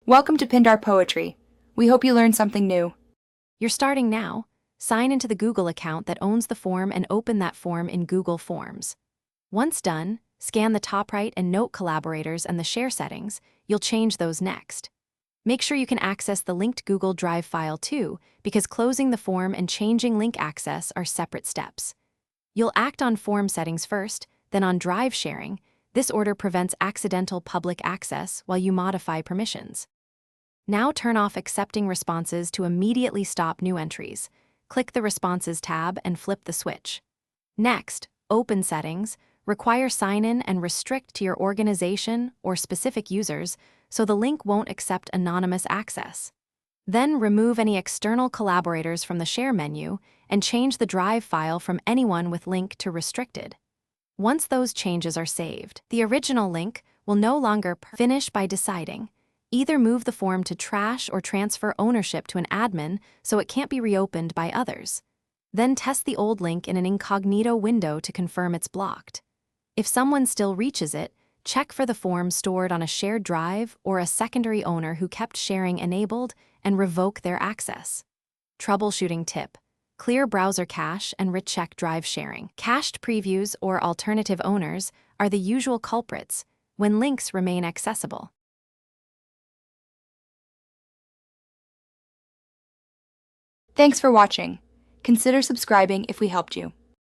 Welcome to Pindar Poetry. We hope you learned something new. You're starting now. Sign into the Google account that owns the form and open that form in Google Forms. Once done, scan the top right and note collaborators and the share settings. You'll change those next. Make sure you can access the linked Google Drive file too, because closing the form and changing link access are separate steps. You'll act on form settings first, then on Drive sharing. This order prevents accidental public access while you modify permissions. Now turn off accepting responses to immediately stop new entries. Click the Responses tab and flip the switch. Next, open Settings, require sign-in and restrict to your organization or specific users so the link won't accept anonymous access. Then remove any external collaborators from the Share menu and change the Drive file from anyone with link to restricted. Once those changes are saved, the original link will no longer finish by deciding. Either move the form to trash or transfer ownership to an admin so it can't be reopened by others. Then test the old link in an incognito window to confirm it's blocked. If someone still reaches it, check for the form stored on a shared drive or a secondary owner who kept sharing enabled and revoke their access. Troubleshooting tip: clear browser cache and recheck drive sharing. Cached previews or alternative owners are the usual culprits when links remain accessible. Thanks for watching. Consider subscribing if we helped you.